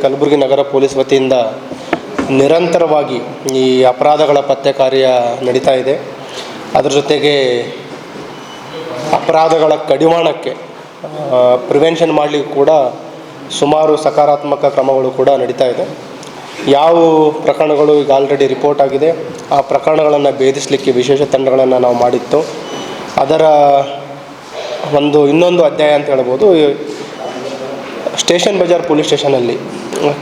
ಕಲಬುರಗಿ ನಗರ police ವತಿಯಿಂದ ನಿರಂತರವಾಗಿ ಈ ಅಪರಾಧಗಳ ಪತ್ತೆ ಕಾರ್ಯ ನಡೀತಾ ಇದೆ. ಅದರ ಜೊತೆಗೆ ಅಪರಾಧಗಳ ಕಡಿವಾಣಕ್ಕೆ ಪ್ರಿವೆನ್ಷನ್ ಮಾಡಲಿಕ್ಕೆ ಕೂಡ ಸುಮಾರು ಸಕಾರಾತ್ಮಕ ಕ್ರಮಗಳು ಕೂಡ ನಡೀತಾ ಇದೆ. ಯಾವ ಪ್ರಕರಣಗಳು ಈಗ ಆಲ್ರೆಡಿ ರಿಪೋರ್ಟ್ ಆಗಿದೆ ಆ ಪ್ರಕರಣಗಳನ್ನು ಭೇದಿಸಲಿಕ್ಕೆ ವಿಶೇಷ ತಂಡಗಳನ್ನು ನಾವು ಮಾಡಿತ್ತು. ಅದರ ಇನ್ನೊಂದು ಅಧ್ಯಾಯ ಅಂತ ಹೇಳ್ಬೋದು. ಸ್ಟೇಷನ್ ಬಜಾರ್ ಪೊಲೀಸ್ ಸ್ಟೇಷನಲ್ಲಿ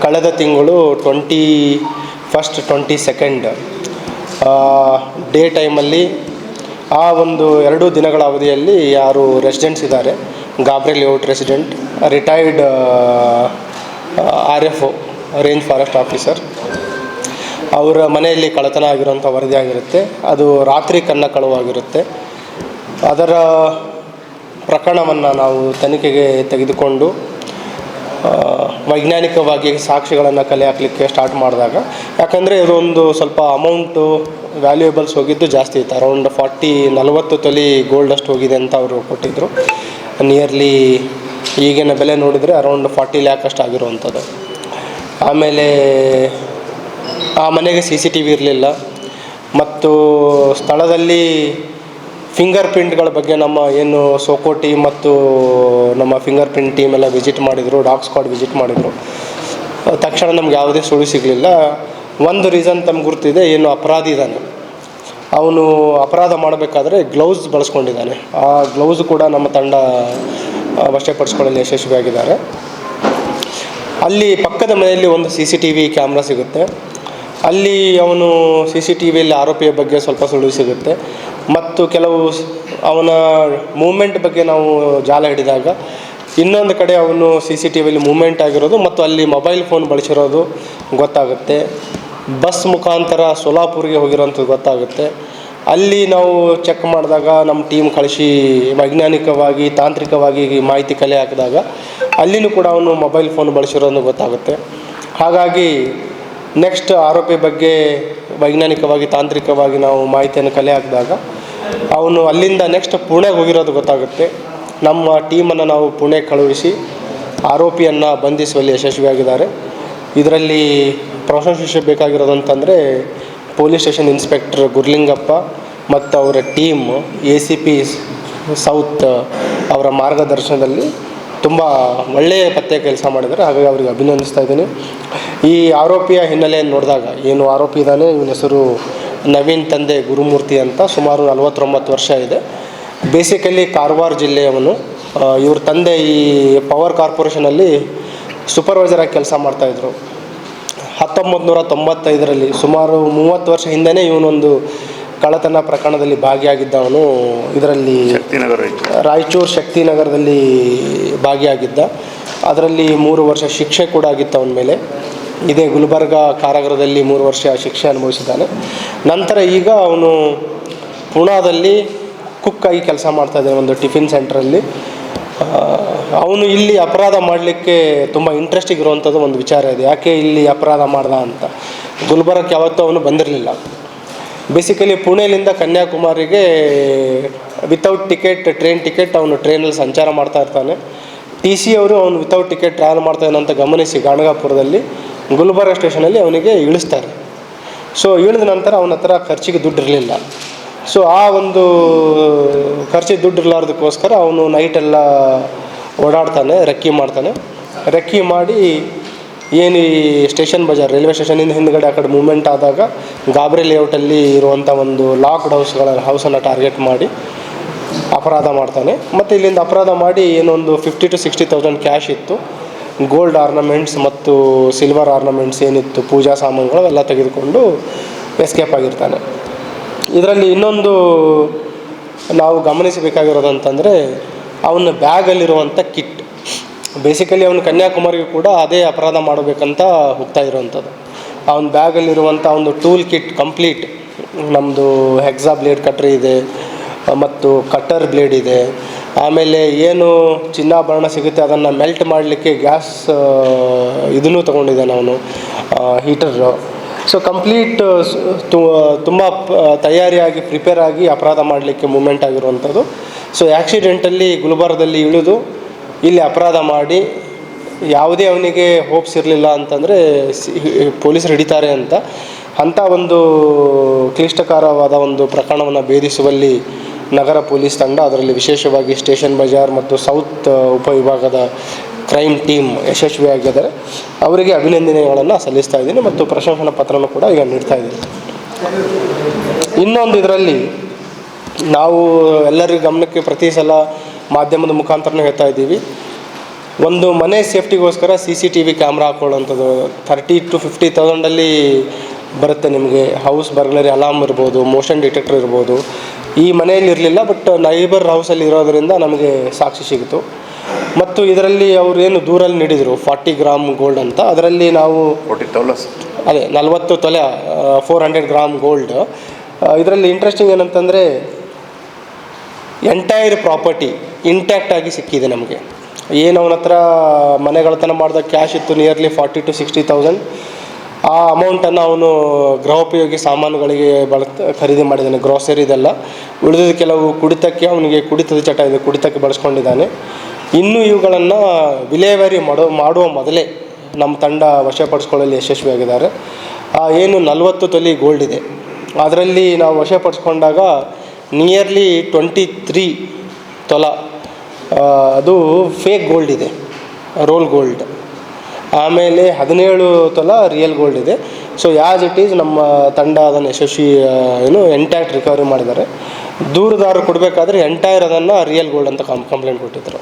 ಕಳೆದ ತಿಂಗಳು 21st 22nd ಡೇ ಟೈಮಲ್ಲಿ ಆ ಒಂದು 2 ದಿನಗಳ ಅವಧಿಯಲ್ಲಿ ಯಾರು ರೆಸಿಡೆಂಟ್ಸ್ ಇದ್ದಾರೆ, ಗಾಬ್ರೆ layout resident, retired RFO range forest officer, ಅವರ ಮನೆಯಲ್ಲಿ ಕಳ್ಳತನ ಆಗಿರೋಂಥ ವರದಿ ಆಗಿರುತ್ತೆ. ಅದು ರಾತ್ರಿ ಕಳ್ಳವಾಗಿರುತ್ತೆ. ಅದರ ಪ್ರಕರಣವನ್ನು ನಾವು ತನಿಖೆಗೆ ತೆಗೆದುಕೊಂಡು ವೈಜ್ಞಾನಿಕವಾಗಿ ಸಾಕ್ಷಿಗಳನ್ನು ಕಲೆ ಹಾಕಲಿಕ್ಕೆ ಸ್ಟಾರ್ಟ್ ಮಾಡಿದಾಗ, ಯಾಕಂದರೆ ಇದೊಂದು ಸ್ವಲ್ಪ ಅಮೌಂಟು ವ್ಯಾಲ್ಯೂಯಬಲ್ಸ್ ಹೋಗಿದ್ದು ಜಾಸ್ತಿ ಇತ್ತು. ಅರೌಂಡ್ 40 ತೊಲಿ ಗೋಲ್ಡ್ ಅಷ್ಟು ಹೋಗಿದೆ ಅಂತ ಅವರು ಕೊಟ್ಟಿದ್ದರು. ನಿಯರ್ಲಿ ಈಗಿನ ಬೆಲೆ ನೋಡಿದರೆ ಅರೌಂಡ್ 40 lakh ಅಷ್ಟು ಆಗಿರುವಂಥದ್ದು. ಆಮೇಲೆ ಆ ಮನೆಗೆ CCTV ಇರಲಿಲ್ಲ ಮತ್ತು ಸ್ಥಳದಲ್ಲಿ ಫಿಂಗರ್ ಪ್ರಿಂಟ್ಗಳ ಬಗ್ಗೆ ನಮ್ಮ ಏನು ಸೋಕೋಟಿ ಮತ್ತು ನಮ್ಮ ಫಿಂಗರ್ ಪ್ರಿಂಟ್ ಟೀಮ್ ಎಲ್ಲ ವಿಸಿಟ್ ಮಾಡಿದರು, ಡಾಗ್ ಸ್ಕ್ವಾಡ್ ವಿಸಿಟ್ ಮಾಡಿದರು. ತಕ್ಷಣ ನಮ್ಗೆ ಯಾವುದೇ ಸುಳಿವು ಸಿಗಲಿಲ್ಲ. ಒಂದು ರೀಸನ್ ತಮ್ಗೆ ಗುರ್ತಿದೆ, ಏನು ಅಪರಾಧಿ ಇದ್ದಾನೆ ಅವನು ಅಪರಾಧ ಮಾಡಬೇಕಾದ್ರೆ ಗ್ಲೌಸ್ ಬಳಸ್ಕೊಂಡಿದ್ದಾನೆ. ಆ ಗ್ಲೌಸ್ ಕೂಡ ನಮ್ಮ ತಂಡ ವಶಪಡಿಸ್ಕೊಳ್ಳಲು ಯಶಸ್ವಿಯಾಗಿದ್ದಾರೆ. ಅಲ್ಲಿ ಪಕ್ಕದ ಮನೆಯಲ್ಲಿ ಒಂದು CCTV ಕ್ಯಾಮ್ರಾ ಸಿಗುತ್ತೆ. ಅಲ್ಲಿ ಅವನು CCTVಯಲ್ಲಿ ಆರೋಪಿಯ ಬಗ್ಗೆ ಸ್ವಲ್ಪ ಸುಳಿವು ಸಿಗುತ್ತೆ ಮತ್ತು ಕೆಲವು ಅವನ ಮೂಮೆಂಟ್ ಬಗ್ಗೆ ನಾವು ಜಾಲ ಹಿಡಿದಾಗ ಇನ್ನೊಂದು ಕಡೆ ಅವನು CCTVಯಲ್ಲಿ ಮೂಮೆಂಟ್ ಆಗಿರೋದು ಮತ್ತು ಅಲ್ಲಿ ಮೊಬೈಲ್ ಫೋನ್ ಬಳಸಿರೋದು ಗೊತ್ತಾಗುತ್ತೆ. ಬಸ್ ಮುಖಾಂತರ ಸೋಲಾಪುರ್ಗೆ ಹೋಗಿರೋಂಥದ್ದು ಗೊತ್ತಾಗುತ್ತೆ. ಅಲ್ಲಿ ನಾವು ಚೆಕ್ ಮಾಡಿದಾಗ ನಮ್ಮ ಟೀಮ್ ಕಳಿಸಿ ವೈಜ್ಞಾನಿಕವಾಗಿ ತಾಂತ್ರಿಕವಾಗಿ ಮಾಹಿತಿ ಕಲೆ ಹಾಕಿದಾಗ ಅಲ್ಲಿನೂ ಕೂಡ ಅವನು ಮೊಬೈಲ್ ಫೋನ್ ಬಳಸಿರೋದು ಗೊತ್ತಾಗುತ್ತೆ. ಹಾಗಾಗಿ ನೆಕ್ಸ್ಟ್ ಆರೋಪಿ ಬಗ್ಗೆ ವೈಜ್ಞಾನಿಕವಾಗಿ ತಾಂತ್ರಿಕವಾಗಿ ನಾವು ಮಾಹಿತಿಯನ್ನು ಕಲೆ ಹಾಕಿದಾಗ ಅವನು ಅಲ್ಲಿಂದ ನೆಕ್ಸ್ಟ್ ಪುಣೆಗೆ ಹೋಗಿರೋದು ಗೊತ್ತಾಗುತ್ತೆ. ನಮ್ಮ ಟೀಮನ್ನು ನಾವು ಪುಣೆಗೆ ಕಳುಹಿಸಿ ಆರೋಪಿಯನ್ನು ಬಂಧಿಸುವಲ್ಲಿ ಯಶಸ್ವಿಯಾಗಿದ್ದಾರೆ. ಇದರಲ್ಲಿ ಪ್ರಶಂಸೆ ಬೇಕಾಗಿರೋದು ಅಂತಂದರೆ ಪೊಲೀಸ್ ಸ್ಟೇಷನ್ ಇನ್ಸ್ಪೆಕ್ಟರ್ ಗುರ್ಲಿಂಗಪ್ಪ ಮತ್ತು ಅವರ ಟೀಮ್ ACP ಸೌತ್ ಅವರ ಮಾರ್ಗದರ್ಶನದಲ್ಲಿ ತುಂಬ ಒಳ್ಳೆಯ ಪತ್ತೆ ಕೆಲಸ ಮಾಡಿದ್ದಾರೆ. ಹಾಗಾಗಿ ಅವರಿಗೆ ಅಭಿನಂದಿಸ್ತಾ ಇದ್ದೀನಿ. ಈ ಆರೋಪಿಯ ಹಿನ್ನೆಲೆಯನ್ನು ನೋಡಿದಾಗ, ಏನು ಆರೋಪಿ ಇದ್ದಾನೆ, ಇವನ ಹೆಸರು ನವೀನ್, ತಂದೆ ಗುರುಮೂರ್ತಿ ಅಂತ, ಸುಮಾರು 49 ವರ್ಷ ಇದೆ. ಬೇಸಿಕಲಿ ಕಾರವಾರ ಜಿಲ್ಲೆಯವನು. ಇವ್ರ ತಂದೆ ಈ ಪವರ್ ಕಾರ್ಪೊರೇಷನಲ್ಲಿ ಸೂಪರ್ವೈಸರಾಗಿ ಕೆಲಸ ಮಾಡ್ತಾಯಿದ್ರು. 1995ರಲ್ಲಿ ಸುಮಾರು 30 ವರ್ಷ ಹಿಂದೆಯೇ ಇವನೊಂದು ಕಳ್ಳತನ ಪ್ರಕರಣದಲ್ಲಿ ಭಾಗಿಯಾಗಿದ್ದವನು. ಇದರಲ್ಲಿ ರಾಯಚೂರು ಶಕ್ತಿನಗರದಲ್ಲಿ ಭಾಗಿಯಾಗಿದ್ದ. ಅದರಲ್ಲಿ 3 ವರ್ಷ ಶಿಕ್ಷೆ ಕೂಡ ಆಗಿತ್ತು ಅವನ ಮೇಲೆ. ಇದೇ ಗುಲ್ಬರ್ಗ ಕಾರಾಗೃಹದಲ್ಲಿ 3 ವರ್ಷ ಶಿಕ್ಷೆ ಅನುಭವಿಸಿದ್ದಾನೆ. ನಂತರ ಈಗ ಅವನು ಪುಣಾದಲ್ಲಿ ಕುಕ್ಕಾಗಿ ಕೆಲಸ ಮಾಡ್ತಾಯಿದ್ದಾನೆ ಒಂದು ಟಿಫಿನ್ ಸೆಂಟ್ರಲ್ಲಿ. ಅವನು ಇಲ್ಲಿ ಅಪರಾಧ ಮಾಡಲಿಕ್ಕೆ ತುಂಬ ಇಂಟ್ರೆಸ್ಟಿಂಗ್ ಇರುವಂಥದ್ದು ಒಂದು ವಿಚಾರ ಇದೆ. ಯಾಕೆ ಇಲ್ಲಿ ಅಪರಾಧ ಮಾಡ್ದ ಅಂತ. ಗುಲ್ಬರ್ಗಕ್ಕೆ ಯಾವತ್ತೂ ಅವನು ಬಂದಿರಲಿಲ್ಲ. ಬೇಸಿಕಲಿ ಪುಣೆಯಿಂದ ಕನ್ಯಾಕುಮಾರಿಗೆ ವಿತೌಟ್ ಟಿಕೆಟ್, ಟ್ರೈನ್ ಟಿಕೆಟ್, ಅವನು ಟ್ರೈನಲ್ಲಿ ಸಂಚಾರ ಮಾಡ್ತಾ ಇರ್ತಾನೆ. TC ಅವರು ಅವನು ವಿತೌಟ್ ಟಿಕೆಟ್ ಟ್ರಾವೆಲ್ ಮಾಡ್ತಾನೆ ಅಂತ ಗಮನಿಸಿ ಗಾಣಗಾಪುರದಲ್ಲಿ ಗುಲ್ಬರ್ಗ ಸ್ಟೇಷನಲ್ಲಿ ಅವನಿಗೆ ಇಳಿಸ್ತಾರೆ. ಸೊ ಇಳಿದ ನಂತರ ಅವನ ಹತ್ರ ಖರ್ಚಿಗೆ ದುಡ್ಡು ಇರಲಿಲ್ಲ. ಸೊ ಆ ಒಂದು ಖರ್ಚಿಗೆ ದುಡ್ಡು ಇರಲಾರ್ದಕ್ಕೋಸ್ಕರ ಅವನು ನೈಟೆಲ್ಲ ಓಡಾಡ್ತಾನೆ, ರೆಕ್ಕಿ ಮಾಡ್ತಾನೆ. ರೆಕ್ಕಿ ಮಾಡಿ ಏನು ಈ ಸ್ಟೇಷನ್ ಬಜಾರ್ ರೈಲ್ವೆ ಸ್ಟೇಷನಿಂದ ಹಿಂದ್ಗಡೆ ಆ ಕಡೆ ಮೂವ್ಮೆಂಟ್ ಆದಾಗ ಗಾಬ್ರೆ ಲೇಔಟಲ್ಲಿ ಇರುವಂಥ ಒಂದು ಲಾಕ್ಡ್ ಹೌಸನ್ನು ಟಾರ್ಗೆಟ್ ಮಾಡಿ ಅಪರಾಧ ಮಾಡ್ತಾನೆ. ಮತ್ತು ಇಲ್ಲಿಂದ ಅಪರಾಧ ಮಾಡಿ ಏನೊಂದು 50,000 to 60,000 ಕ್ಯಾಶ್ ಇತ್ತು, ಗೋಲ್ಡ್ ಆರ್ನಮೆಂಟ್ಸ್ ಮತ್ತು ಸಿಲ್ವರ್ ಆರ್ನಮೆಂಟ್ಸ್ ಏನಿತ್ತು, ಪೂಜಾ ಸಾಮಾನುಗಳು ಎಲ್ಲ ತೆಗೆದುಕೊಂಡು ಎಸ್ಕೇಪ್ ಆಗಿರ್ತಾನೆ. ಇದರಲ್ಲಿ ಇನ್ನೊಂದು ನಾವು ಗಮನಿಸಬೇಕಾಗಿರೋದು ಅಂತಂದರೆ ಅವನ ಬ್ಯಾಗಲ್ಲಿರುವಂಥ ಕಿಟ್. ಬೇಸಿಕಲಿ ಅವನು ಕನ್ಯಾಕುಮಾರಿಗೆ ಕೂಡ ಅದೇ ಅಪರಾಧ ಮಾಡಬೇಕಂತ ಹೋಗ್ತಾ ಇರೋವಂಥದ್ದು. ಅವನ ಬ್ಯಾಗಲ್ಲಿರುವಂಥ ಒಂದು ಟೂಲ್ ಕಿಟ್ ಕಂಪ್ಲೀಟ್, ನಮ್ಮದು ಹೆಕ್ಸಾ ಬ್ಲೇಡ್ ಕಟ್ರ್ ಇದೆ ಮತ್ತು ಕಟ್ಟರ್ ಬ್ಲೇಡ್ ಇದೆ. ಆಮೇಲೆ ಏನು ಚಿನ್ನಾಭರಣ ಸಿಗುತ್ತೆ ಅದನ್ನು ಮೆಲ್ಟ್ ಮಾಡಲಿಕ್ಕೆ ಗ್ಯಾಸ್ ಇದನ್ನು ತೊಗೊಂಡಿದ್ದಾನೆ ಅವನು, ಹೀಟರು. ಸೊ ಕಂಪ್ಲೀಟ್ ತುಂಬ ತಯಾರಿಯಾಗಿ ಪ್ರಿಪೇರ್ ಆಗಿ ಅಪರಾಧ ಮಾಡಲಿಕ್ಕೆ ಮೂಮೆಂಟ್ ಆಗಿರುವಂಥದ್ದು. ಸೊ ಆ್ಯಕ್ಸಿಡೆಂಟಲ್ಲಿ ಗುಲ್ಬರ್ಗದಲ್ಲಿ ಇಳಿದು ಇಲ್ಲಿ ಅಪರಾಧ ಮಾಡಿ ಯಾವುದೇ ಅವನಿಗೆ ಹೋಪ್ಸ್ ಇರಲಿಲ್ಲ ಅಂತಂದರೆ ಪೊಲೀಸರು ಹಿಡಿತಾರೆ ಅಂತ ಅಂಥ ಒಂದು ಕ್ಲಿಷ್ಟಕರವಾದ ಒಂದು ಪ್ರಕರಣವನ್ನು ಭೇದಿಸುವಲ್ಲಿ ನಗರ ಪೊಲೀಸ್ ತಂಡ, ಅದರಲ್ಲಿ ವಿಶೇಷವಾಗಿ ಸ್ಟೇಷನ್ ಬಜಾರ್ ಮತ್ತು ಸೌತ್ ಉಪವಿಭಾಗದ ಕ್ರೈಮ್ ಟೀಮ್ ಯಶಸ್ವಿಯಾಗಿದ್ದಾರೆ. ಅವರಿಗೆ ಅಭಿನಂದನೆಗಳನ್ನು ಸಲ್ಲಿಸ್ತಾ ಇದ್ದೀನಿ ಮತ್ತು ಪ್ರಶಂಸನಾ ಪತ್ರನೂ ಕೂಡ ಈಗ ನೀಡ್ತಾ ಇದ್ದೀನಿ. ಇನ್ನೊಂದು ಇದರಲ್ಲಿ ನಾವು ಎಲ್ಲರಿಗೂ ಗಮನಕ್ಕೆ ಪ್ರತಿ ಸಲ ಮಾಧ್ಯಮದ ಮುಖಾಂತರನೂ ಹೇಳ್ತಾ ಇದ್ದೀವಿ, ಒಂದು ಮನೆ ಸೇಫ್ಟಿಗೋಸ್ಕರ CCTV ಕ್ಯಾಮ್ರಾ ಹಾಕೊಳ್ಳೋಂಥದ್ದು 30,000 to 50,000 ಬರುತ್ತೆ. ನಿಮಗೆ ಹೌಸ್ ಬರ್ಗ್ಲರಿ ಅಲಾರ್ಮ್ ಇರ್ಬೋದು, ಮೋಷನ್ ಡಿಟೆಕ್ಟರ್ ಇರ್ಬೋದು. ಈ ಮನೆಯಲ್ಲಿ ಇರಲಿಲ್ಲ, ಬಟ್ ನೈಬರ್ ಹೌಸಲ್ಲಿ ಇರೋದರಿಂದ ನಮಗೆ ಸಾಕ್ಷಿ ಸಿಗಿತು. ಮತ್ತು ಇದರಲ್ಲಿ ಅವರು ಏನು ದೂರಲ್ಲಿ ನೀಡಿದರು 40 ಗ್ರಾಮ್ ಗೋಲ್ಡ್ ಅಂತ, ಅದರಲ್ಲಿ ನಾವು 40 ತೊಲೆ 400 ಗ್ರಾಮ್ ಗೋಲ್ಡ್. ಇದರಲ್ಲಿ ಇಂಟ್ರೆಸ್ಟಿಂಗ್ ಏನಂತಂದರೆ ಎಂಟೈರ್ ಪ್ರಾಪರ್ಟಿ ಇಂಟ್ಯಾಕ್ಟ್ ಆಗಿ ಸಿಕ್ಕಿದೆ ನಮಗೆ. ಏನು ಅವನ ಹತ್ರ ಮನೆಗಳತನ ಮಾಡಿದ ಕ್ಯಾಶ್ ಇತ್ತು ನಿಯರ್ಲಿ 40,000 to 60,000. ಆ ಅಮೌಂಟನ್ನು ಅವನು ಗೃಹೋಪಯೋಗಿ ಸಾಮಾನುಗಳಿಗೆ ಖರೀದಿ ಮಾಡಿದ್ದಾನೆ, ಗ್ರಾಸರಿದೆಲ್ಲ. ಉಳಿದ ಕೆಲವು ಕುಡಿತಕ್ಕೆ, ಅವನಿಗೆ ಕುಡಿತದ ಚಟ ಇದೆ, ಕುಡಿತಕ್ಕೆ ಬಳಸ್ಕೊಂಡಿದ್ದಾನೆ. ಇನ್ನೂ ಇವುಗಳನ್ನು ವಿಲೇವಾರಿ ಮಾಡುವ ಮೊದಲೇ ನಮ್ಮ ತಂಡ ವಶಪಡಿಸ್ಕೊಳ್ಳಲು ಯಶಸ್ವಿಯಾಗಿದ್ದಾರೆ. ಏನು 40 ತೊಲೆ ಗೋಲ್ಡ್ ಇದೆ, ಅದರಲ್ಲಿ ನಾವು ವಶಪಡಿಸ್ಕೊಂಡಾಗ ನಿಯರ್ಲಿ 23 ತೊಲ ಅದು ಫೇಕ್ ಗೋಲ್ಡ್ ಇದೆ, ರೋಲ್ ಗೋಲ್ಡ್. ಆಮೇಲೆ 17 ತೊಲ ರಿಯಲ್ ಗೋಲ್ಡ್ ಇದೆ. ಸೊ ಯಾಸ್ ಇಟ್ ಈಸ್ ನಮ್ಮ ತಂಡ ಅದನ್ನು ಯಶಸ್ವಿ ಎಂಟ್ಯಾಕ್ಟ್ ರಿಕವರಿ ಮಾಡಿದ್ದಾರೆ. ದೂರುದಾರರು ಕೊಡಬೇಕಾದ್ರೆ ಎಂಟೈರ್ ಅದನ್ನು ರಿಯಲ್ ಗೋಲ್ಡ್ ಅಂತ ಕಂಪ್ಲೇಂಟ್ ಕೊಟ್ಟಿದ್ದರು.